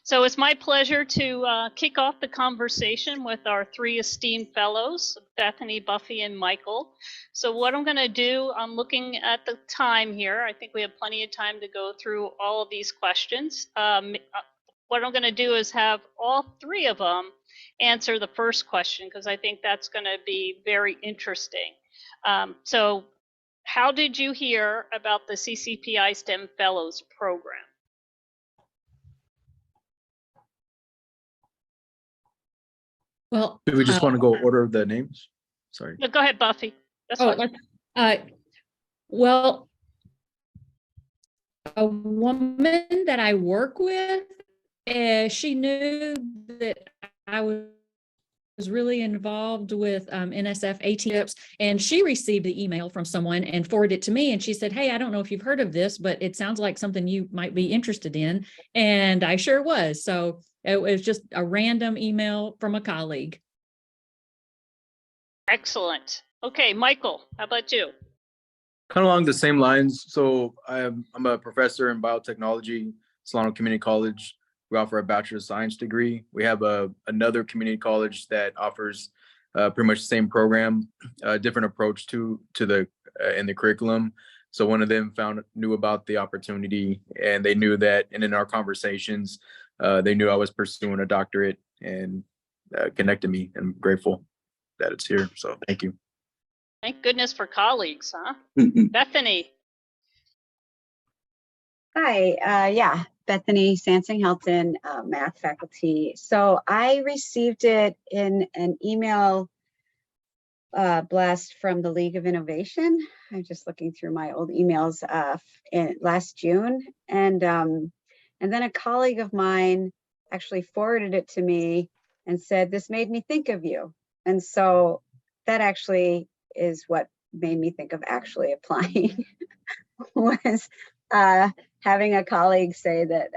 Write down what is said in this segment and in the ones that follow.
So it's my pleasure to kick off the conversation with our three esteemed fellows, Bethany, Buffy, and Michael. So what I'm going to do, I'm looking at the time here. I think we have plenty of time to go through all of these questions. What I'm going to do is have all three of them answer the first question, because I think that's going to be very interesting. So how did you hear about the CCPI-STEM Fellows Program? Well, do we just want to go order the names? Sorry. No, go ahead, Buffy. That's fine. Well, a woman that I work with, she knew that I was really involved with NSF ATIPs, and she received the email from someone and forwarded it to me. And she said, "Hey, I don't know if you've heard of this, but it sounds like something you might be interested in." And I sure was. So it was just a random email from a colleague. Excellent. Okay, Michael, how about you? Kind of along the same lines. So I'm a professor in biotechnology, Solano Community College. We offer a Bachelor of Science degree. We have another community college that offers pretty much the same program, a different approach to the in the curriculum. So one of them knew about the opportunity, and they knew that, and in our conversations, they knew I was pursuing a doctorate, and connected me. And I'm grateful that it's here. So thank you. Thank goodness for colleagues, huh? Bethany. Hi, yeah, Bethany Sansing-Helton, math faculty. So I received it in an email blast from the League of Innovation. I'm just looking through my old emails last June. And then a colleague of mine actually forwarded it to me and said, "This made me think of you." And so that actually is what made me think of actually applying was having a colleague say that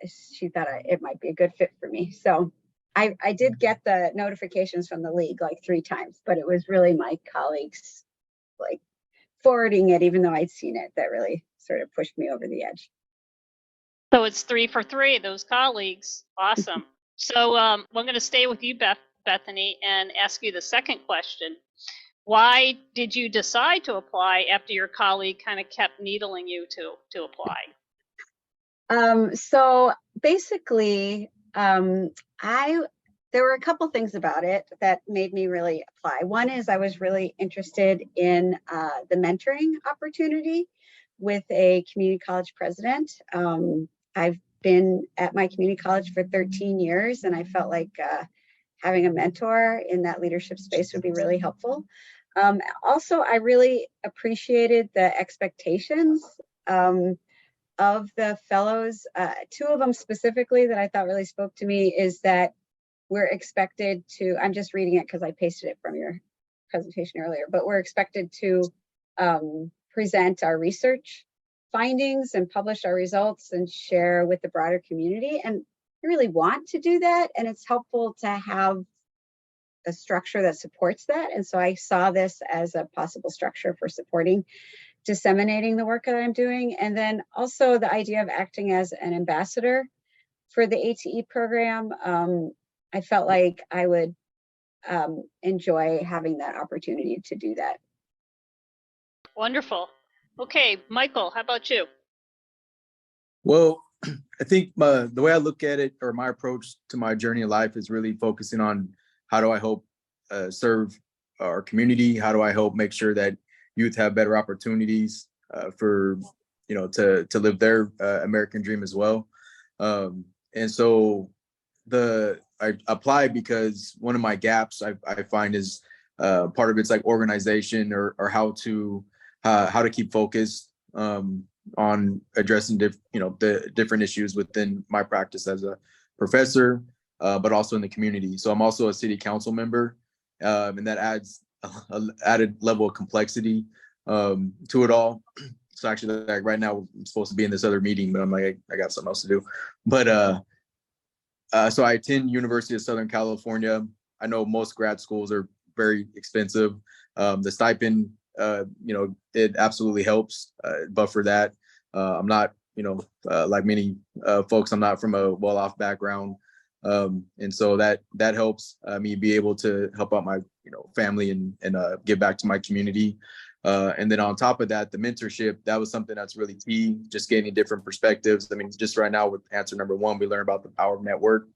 she thought it might be a good fit for me. So I did get the notifications from the league like 3 times, but it was really my colleagues like forwarding it, even though I'd seen it, that really sort of pushed me over the edge. So it's 3 for 3, those colleagues. Awesome. So I'm going to stay with you, Bethany, and ask you the second question. Why did you decide to apply after your colleague kind of kept needling you to apply? So basically, there were a couple things about it that made me really apply. One is I was really interested in the mentoring opportunity with a community college president. I've been at my community college for 13 years, and I felt like having a mentor in that leadership space would be really helpful. Also, I really appreciated the expectations of the fellows. 2 of them specifically that I thought really spoke to me is that we're expected to, I'm just reading it because I pasted it from your presentation earlier, but we're expected to present our research findings and publish our results and share with the broader community. And I really want to do that. And it's helpful to have a structure that supports that. And so I saw this as a possible structure for supporting disseminating the work that I'm doing. And then also the idea of acting as an ambassador for the ATE program. I felt like I would enjoy having that opportunity to do that. Wonderful. Okay, Michael, how about you? Well, I think the way I look at it, or my approach to my journey in life, is really focusing on how do I help serve our community? How do I help make sure that youth have better opportunities for, to live their American dream as well? And so I applied because one of my gaps I find is part of it's like organization or how to keep focused on addressing the different issues within my practice as a professor, but also in the community. So I'm also a city council member, and that adds an added level of complexity to it all. So actually, like right now, I'm supposed to be in this other meeting, but I'm like, I got something else to do. But so I attend University of Southern California. I know most grad schools are very expensive. The stipend, it absolutely helps. But for that, I'm not, like many folks, I'm not from a well-off background. And so that helps me be able to help out my family and give back to my community. And then on top of that, the mentorship, that was something that's really key, just gaining different perspectives. I mean, just right now with answer number one, we learn about the power of network,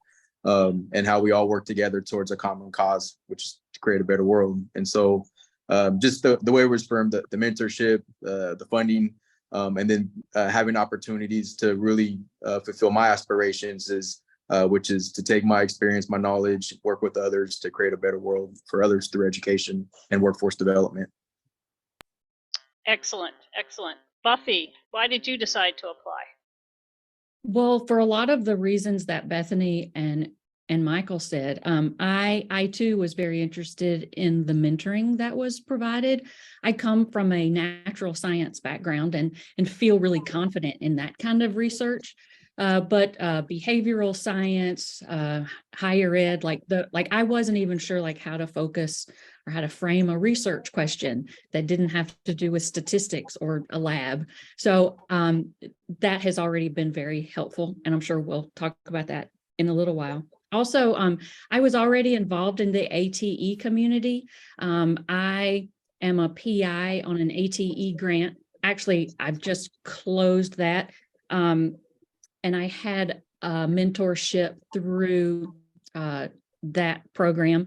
and how we all work together towards a common cause, which is to create a better world. And so just the way it was firmed, the mentorship, the funding, and then having opportunities to really fulfill my aspirations which is to take my experience, my knowledge, work with others to create a better world for others through education and workforce development. Excellent, excellent. Buffy, why did you decide to apply? Well, for a lot of the reasons that Bethany and Michael said, I too was very interested in the mentoring that was provided. I come from a natural science background and feel really confident in that kind of research. But behavioral science, higher ed, like I wasn't even sure like how to focus or how to frame a research question that didn't have to do with statistics or a lab. So that has already been very helpful, and I'm sure we'll talk about that in a little while. Also, I was already involved in the ATE community. I am a PI on an ATE grant. Actually, I've just closed that. And I had a mentorship through that program.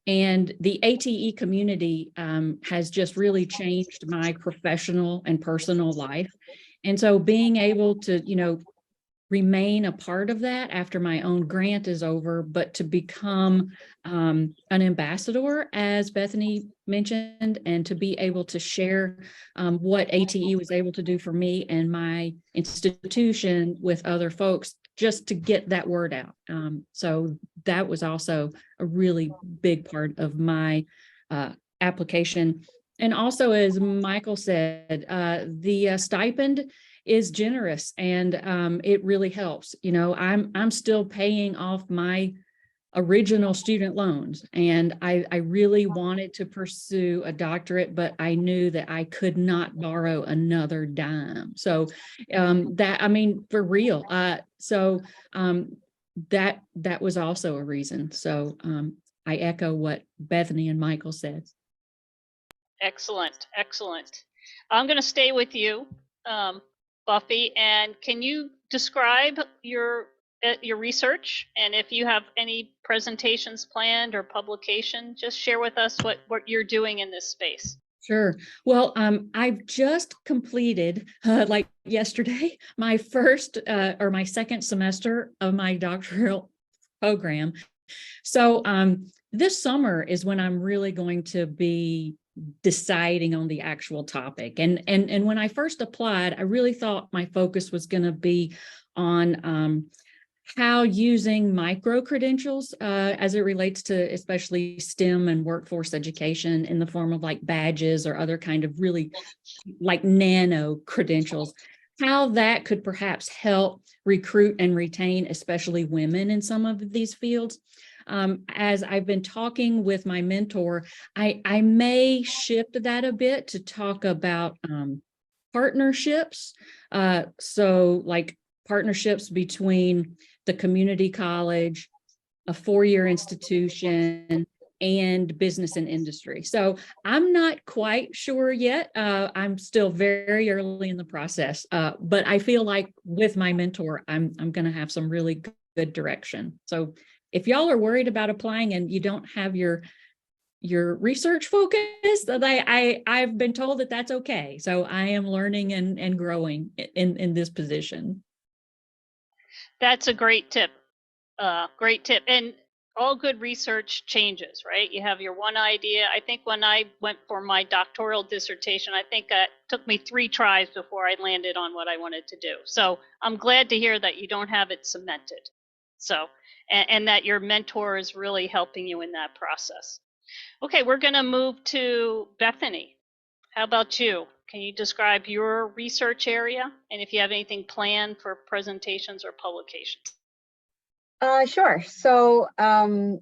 And the ATE community has just really changed my professional and personal life. And so being able to, remain a part of that after my own grant is over, but to become an ambassador, as Bethany mentioned, and to be able to share what ATE was able to do for me and my institution with other folks, just to get that word out. So that was also a really big part of my application. And also, as Michael said, the stipend is generous, and it really helps. I'm still paying off my original student loans, and I really wanted to pursue a doctorate, but I knew that I could not borrow another dime. So for real. So that was also a reason. So I echo what Bethany and Michael said. Excellent, excellent. I'm going to stay with you, Buffy, and can you describe your research, and if you have any presentations planned or publication, just share with us what you're doing in this space. Sure. Well, I've just completed, like yesterday, my first or my second semester of my doctoral program. So this summer is when I'm really going to be deciding on the actual topic. And when I first applied, I really thought my focus was going to be on how using micro credentials as it relates to especially STEM and workforce education in the form of like badges or other kind of really like nano credentials, how that could perhaps help recruit and retain especially women in some of these fields. As I've been talking with my mentor, I may shift that a bit to talk about partnerships. So like partnerships between the community college, a four-year institution, and business and industry. So I'm not quite sure yet. I'm still very early in the process, but I feel like with my mentor, I'm going to have some really good direction. So if y'all are worried about applying and you don't have your research focused, I've been told that that's okay. So I am learning and growing in this position. That's a great tip. Great tip. And all good research changes, right? You have your one idea. I think when I went for my doctoral dissertation, I think it took me 3 tries before I landed on what I wanted to do. So I'm glad to hear that you don't have it cemented. So, and that your mentor is really helping you in that process. Okay, we're going to move to Bethany. How about you? Can you describe your research area and if you have anything planned for presentations or publications? Sure. So, my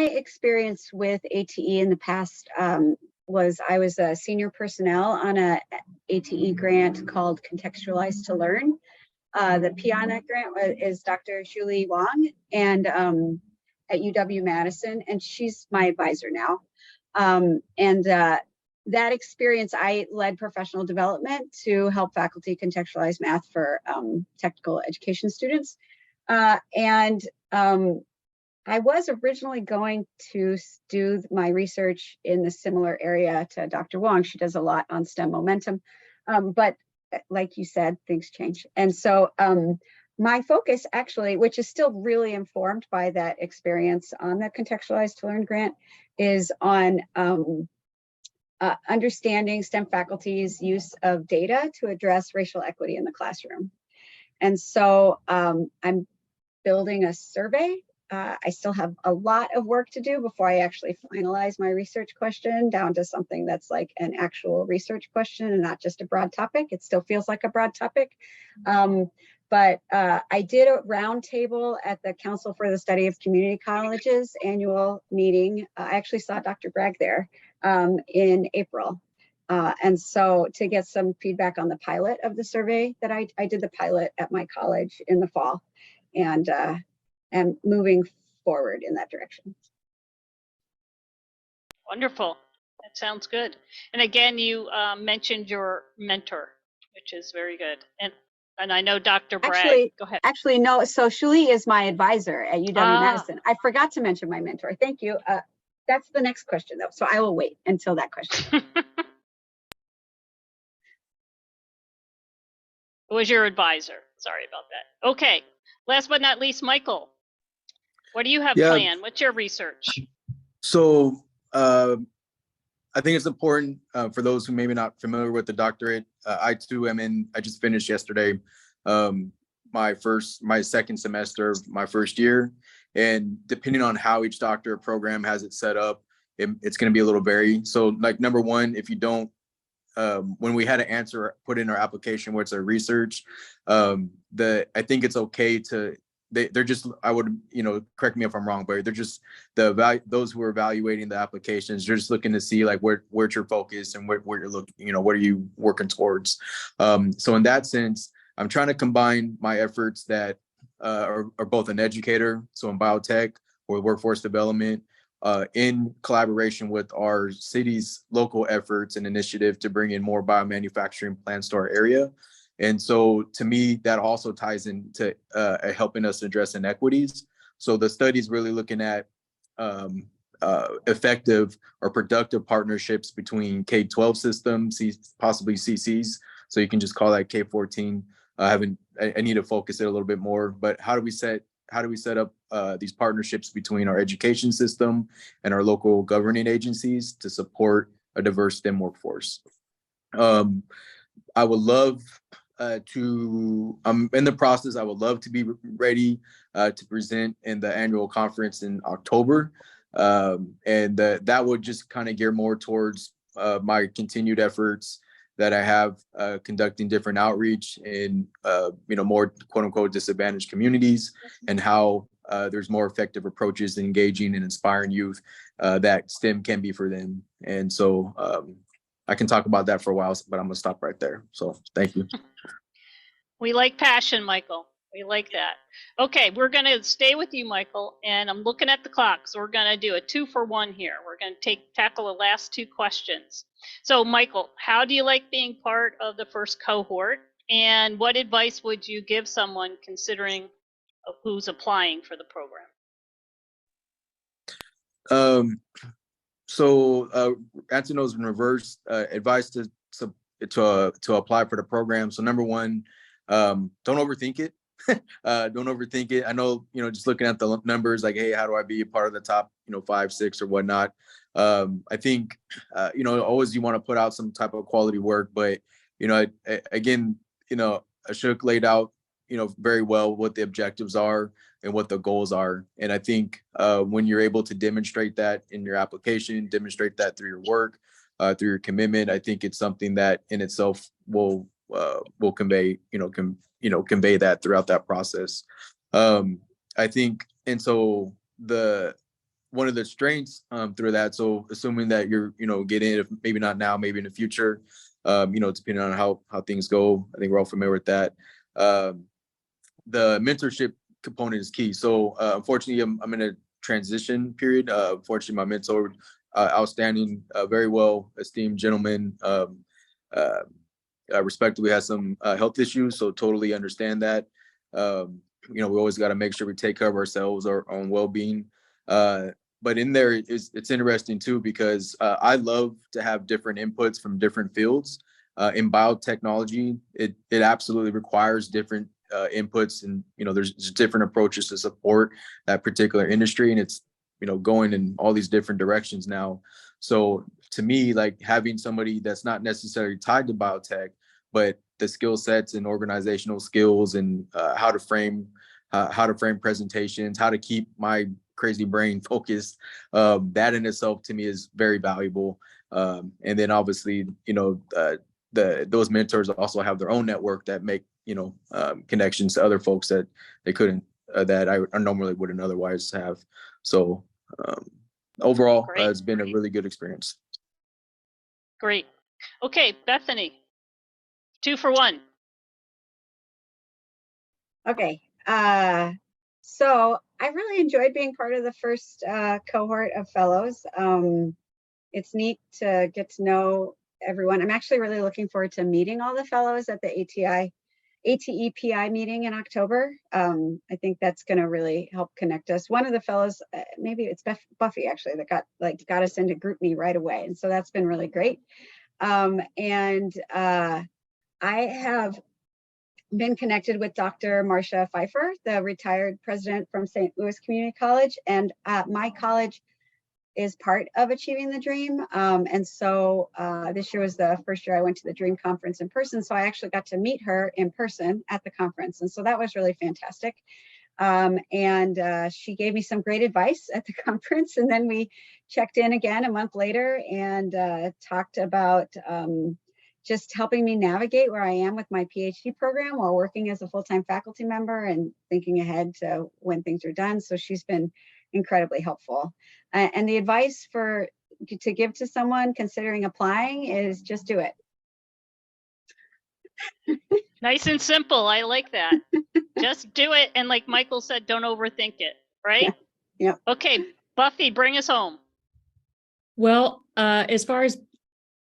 experience with ATE in the past I was a senior personnel on a ATE grant called Contextualize to Learn. The PI on that grant is Dr. Julie Wong, and at UW-Madison, and she's my advisor now. That experience, I led professional development to help faculty contextualize math for technical education students. I was originally going to do my research in the similar area to Dr. Wong. She does a lot on STEM momentum, but like you said, things change. And so my focus actually, which is still really informed by that experience on the Contextualize to Learn grant, is on understanding STEM faculty's use of data to address racial equity in the classroom. And so I'm building a survey. I still have a lot of work to do before I actually finalize my research question down to something that's like an actual research question and not just a broad topic. It still feels like a broad topic. But I did a roundtable at the Council for the Study of Community Colleges annual meeting. I actually saw Dr. Bragg there in April. And so to get some feedback on the pilot of the survey that I did the pilot at my college in the fall, and moving forward in that direction. Wonderful. That sounds good. And again, you mentioned your mentor, which is very good. And I know Dr. Bragg. Actually, go ahead. Actually, no. So Shuli is my advisor at UW-Madison. I forgot to mention my mentor. Thank you. That's the next question, though. So I will wait until that question. Who was your advisor? Sorry about that. Okay. Last but not least, Michael. What do you have planned? What's your research? So I think it's important for those who maybe not familiar with the doctorate. I too am I just finished yesterday my second semester of my first year. And depending on how each doctorate program has it set up, it's going to be a little vary. So like number one, if you don't, when we had to answer, put in our application, what's our research, I think it's okay to, they're just, I would, correct me if I'm wrong, but they're just those who are evaluating the applications, they're just looking to see like where's your focus and where you're looking, what are you working towards? So in that sense, I'm trying to combine my efforts that are both an educator, so in biotech or workforce development, in collaboration with our city's local efforts and initiative to bring in more biomanufacturing plants to our area. And so to me, that also ties into helping us address inequities. So the study is really looking at effective or productive partnerships between K-12 systems, possibly CCs. So you can just call that K-14. I need to focus it a little bit more, but how do we set up these partnerships between our education system and our local governing agencies to support a diverse STEM workforce? I would love I'm in the process. I would love to be ready to present in the annual conference in October. And that would just kind of gear more towards my continued efforts that I have conducting different outreach in, more quote unquote disadvantaged communities, and how there's more effective approaches in engaging and inspiring youth that STEM can be for them. And so I can talk about that for a while, but I'm gonna stop right there. So thank you. We like passion, Michael. We like that. Okay, we're going to stay with you, Michael, and I'm looking at the clock, so we're going to do a 2-for-1 here. We're going to tackle the last two questions. So, Michael, how do you like being part of the first cohort, and what advice would you give someone considering who's applying for the program? So answering those in reverse, advice to apply for the program. So number one, don't overthink it. Don't overthink it. I know, just looking at the numbers, like, hey, how do I be a part of the top, 5, 6 or whatnot? I think, always you want to put out some type of quality work, but, again, Ashok laid out, very well what the objectives are and what the goals are. And I think when you're able to demonstrate that in your application, demonstrate that through your work, through your commitment, I think it's something that in itself will convey, convey that throughout that process. I think, and so one of the strengths through that. So assuming that you're, getting it, maybe not now, maybe in the future, depending on how things go. I think we're all familiar with that. The mentorship component is key. So unfortunately, I'm in a transition period. Unfortunately, my mentor, outstanding, very well esteemed gentleman, respectively, has some health issues. So totally understand that. We always got to make sure we take care of ourselves, our own well-being. But in there, it's interesting too, because I love to have different inputs from different fields. In biotechnology, it absolutely requires different inputs, and there's different approaches to support that particular industry, and it's going in all these different directions now. So to me, like, having somebody that's not necessarily tied to biotech, but the skill sets and organizational skills and how to frame presentations, how to keep my crazy brain focused, that in itself to me is very valuable. And then obviously, those mentors also have their own network that make connections to other folks that they couldn't, that I normally wouldn't otherwise have. So overall, it's been a really good experience. Great. Okay, Bethany, 2 for 1. Okay. So I really enjoyed being part of the first cohort of fellows. It's neat to get to know everyone. I'm actually really looking forward to meeting all the fellows at the ATEPI meeting in October. I think that's going to really help connect us. One of the fellows, maybe it's Buffy actually, that got us into GroupMe right away, and so that's been really great. I have been connected with Dr. Marcia Pfeiffer, the retired president from St. Louis Community College, and my college is part of Achieving the Dream. And so this year was the first year I went to the Dream Conference in person. So I actually got to meet her in person at the conference. And so that was really fantastic. She gave me some great advice at the conference. And then we checked in again a month later and talked about just helping me navigate where I am with my PhD program while working as a full-time faculty member and thinking ahead to when things are done. So she's been incredibly helpful. And the advice to give to someone considering applying is just do it. Nice and simple. I like that. Just do it. And like Michael said, don't overthink it, right? Yeah. Okay, Buffy, bring us home. Well, as far as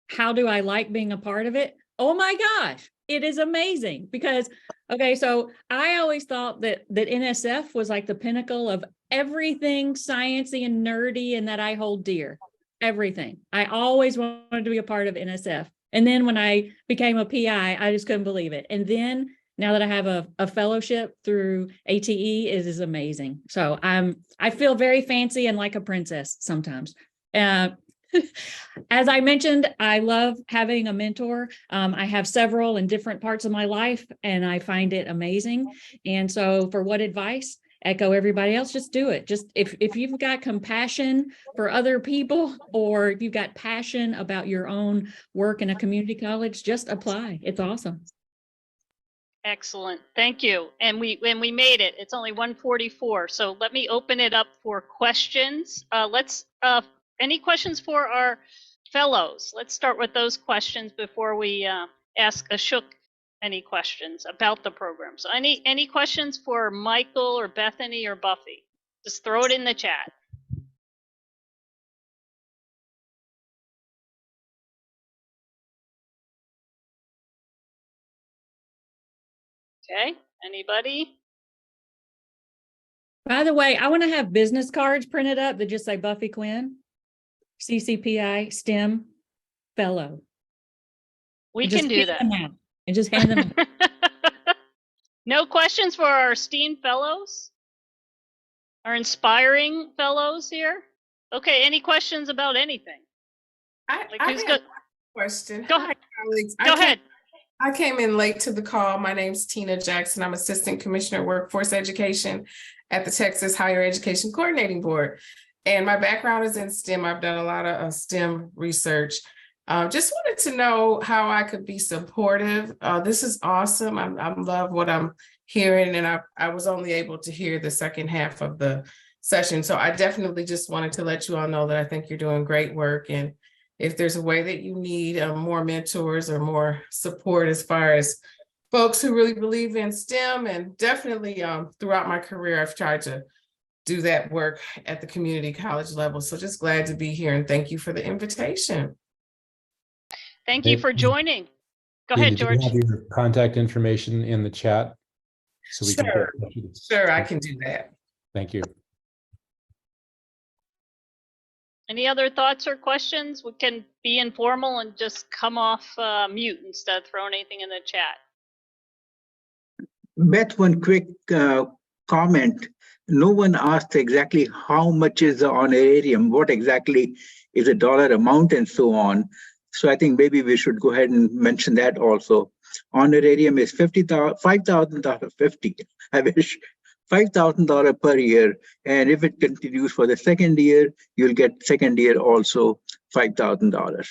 how do I like being a part of it? Oh my gosh, it is amazing because, okay, so I always thought that NSF was like the pinnacle of everything sciencey and nerdy and that I hold dear. Everything. I always wanted to be a part of NSF. And then when I became a PI, I just couldn't believe it. And then now that I have a fellowship through ATE, it is amazing. So I feel very fancy and like a princess sometimes. As I mentioned, I love having a mentor. I have several in different parts of my life, and I find it amazing. And so for what advice? Echo everybody else, just do it. Just if you've got compassion for other people, or if you've got passion about your own work in a community college, just apply. It's awesome. Excellent. Thank you. And we made it. It's only 1:44. So let me open it up for questions. Any questions for our fellows? Let's start with those questions before we ask Ashok any questions about the program. So any questions for Michael or Bethany or Buffy? Just throw it in the chat. Okay, anybody? By the way, I want to have business cards printed up that just say Buffy Quinn, CCPI-STEM fellow. We can do that. And just hand them out. No questions for our esteemed fellows? Our inspiring fellows here? Okay, any questions about anything? I have a question. Go ahead. Go ahead. I came in late to the call. My name's Tina Jackson. I'm Assistant Commissioner of Workforce Education at the Texas Higher Education Coordinating Board. And my background is in STEM. I've done a lot of STEM research. Just wanted to know how I could be supportive. This is awesome. I love what I'm hearing, and I was only able to hear the second half of the session. So I definitely just wanted to let you all know that I think you're doing great work. And if there's a way that you need more mentors or more support as far as folks who really believe in STEM, and definitely throughout my career, I've tried to do that work at the community college level. So just glad to be here, and thank you for the invitation. Thank you for joining. Go Tina, ahead, do you George. have your contact information in the chat? So we can Sure. Sure, I can do that. Thank you. Any other thoughts or questions? We can be informal and just come off mute instead of throwing anything in the chat. Beth, one quick comment. No one asked exactly how much is the honorarium, what exactly is the dollar amount and so on. So I think maybe we should go ahead and mention that also. Honorarium is $5,050. I wish $5,000 per year. And if it continues for the second year, you'll get second year also $5,000.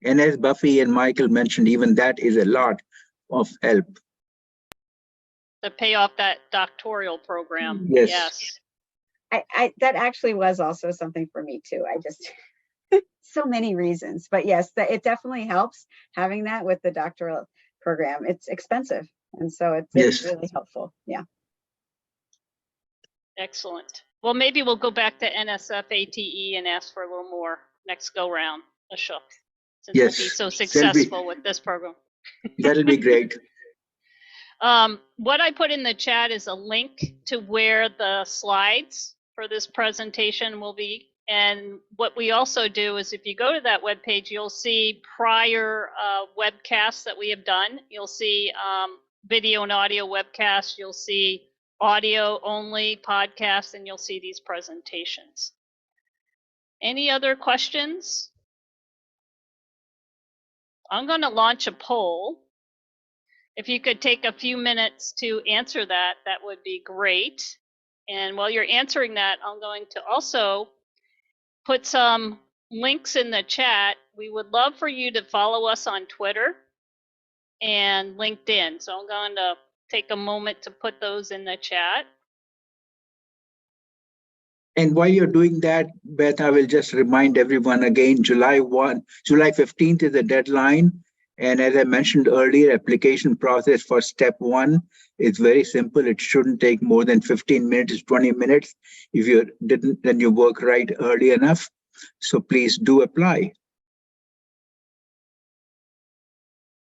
And as Buffy and Michael mentioned, even that is a lot of help. To pay off that doctoral program. Yes. Yes. That actually was also something for me too. I just, so many reasons, but yes, it definitely helps having that with the doctoral program. It's expensive. And so it's Yes. really helpful. Yeah. Excellent. Well, maybe we'll go back to NSF ATE and ask for a little more next go round, Ashok, since Yes, we'll be so that'll be- successful with this program. That'll be great. What I put in the chat is a link to where the slides for this presentation will be. And what we also do is if you go to that webpage, you'll see prior webcasts that we have done. You'll see video and audio webcasts. You'll see audio only podcasts, and you'll see these presentations. Any other questions? I'm going to launch a poll. If you could take a few minutes to answer that, that would be great. And while you're answering that, I'm going to also put some links in the chat. We would love for you to follow us on Twitter and LinkedIn. So I'm going to take a moment to put those in the chat. And while you're doing that, Beth, I will just remind everyone again, July 15th is the deadline. And as I mentioned earlier, application process for step 1 is very simple. It shouldn't take more than 15 minutes, 20 minutes. If you didn't, then you work right early enough. So please do apply.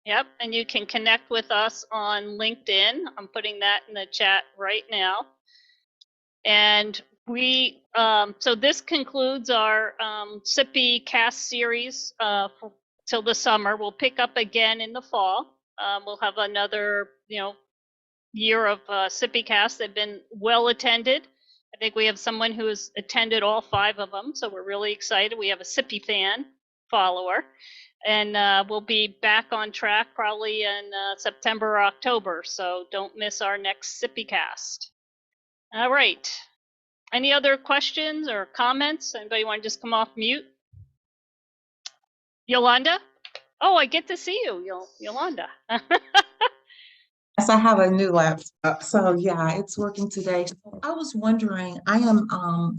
Yep, and you can connect with us on LinkedIn. I'm putting that in the chat right now. And we, so this concludes our CCPI-STEM series till the summer. We'll pick up again in the fall. We'll have another, year of CCPI-STEM. They've been well attended. I think we have someone who has attended all 5 of them, so we're really excited. We have a CCPI fan follower. And we'll be back on track probably in September or October. So don't miss our next CCPI-STEM. All right. Any other questions or comments? Anybody want to just come off mute? Yolanda? Oh, I get to see you, Yolanda. Yes, I have a new laptop. So yeah, it's working today. I was wondering, I am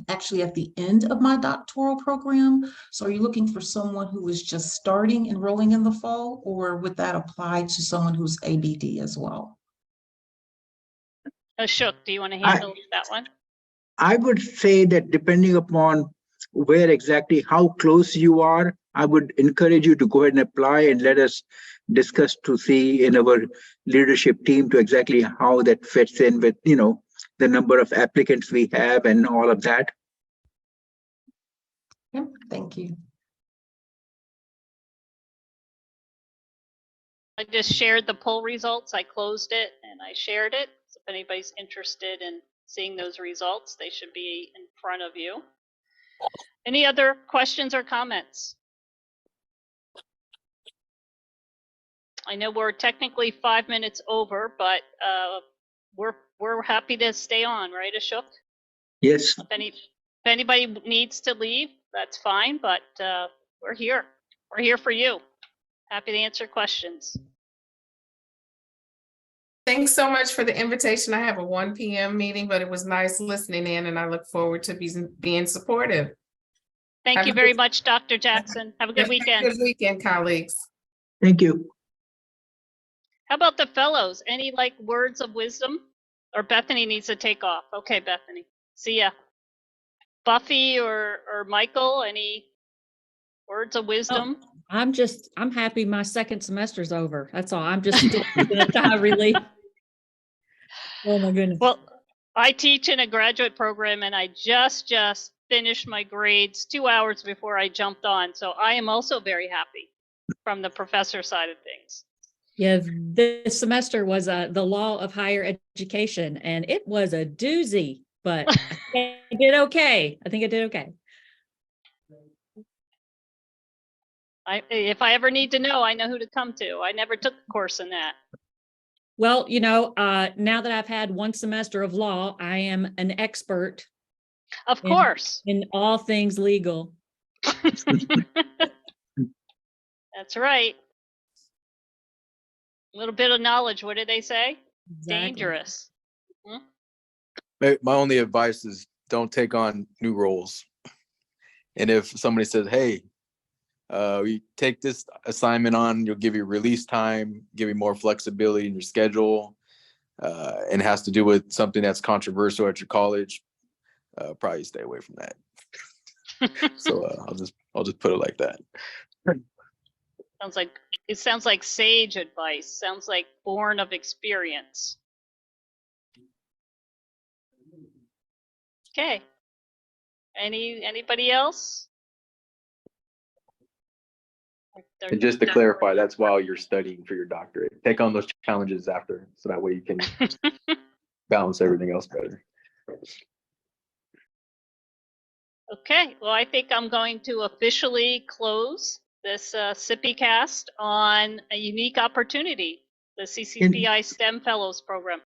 actually at the end of my doctoral program. So are you looking for someone who is just starting enrolling in the fall, or would that apply to someone who's ABD as well? Ashok, do you want to handle that one? I would say that depending upon where exactly, how close you are, I would encourage you to go ahead and apply and let us discuss to see in our leadership team to exactly how that fits in with, the number of applicants we have and all of that. Yeah, thank you. I just shared the poll results. I closed it and I shared it. So if anybody's interested in seeing those results, they should be in front of you. Any other questions or comments? I know we're technically 5 minutes over, but we're happy to stay on, right, Ashok? Yes. If anybody needs to leave, that's fine, but we're here. We're here for you. Happy to answer questions. Thanks so much for the invitation. I have a 1 p.m. meeting, but it was nice listening in, and I look forward to being supportive. Thank Have you a very good- much, Dr. Jackson. Have a good Have a weekend. Good weekend, colleagues. Thank you. How about the fellows? Any like words of wisdom? Or Bethany needs to take off. Okay, Bethany. See ya. Buffy or Michael, any words of wisdom? I'm happy my second semester's over. That's all. I'm just still taking a sigh of relief. Oh my goodness. Well, I teach in a graduate program and I just finished my grades 2 hours before I jumped on. So I am also very happy from the professor side of things. Yeah, this semester was the law of higher education, and it was a doozy, but I did okay. I think I did okay. If I ever need to know, I know who to come to. I never took a course in that. Well, now that I've had one semester of law, I am an expert Of course. in all things legal. That's right. A little bit of knowledge. What do they say? Exactly. Dangerous. My only advice is don't take on new roles. And if somebody says, hey, you take this assignment on, you'll give you release time, give you more flexibility in your schedule, and has to do with something that's controversial at your college, probably stay away from that. So I'll just put it like that. It sounds like sage advice. Sounds like born of experience. Okay. Anybody else? And just to clarify, that's while you're studying for your doctorate. Take on those challenges after, so that way you can balance everything else better. Okay, well, I think I'm going to officially close this CCPI cast on a unique opportunity, the CCPI-STEM Fellows Program.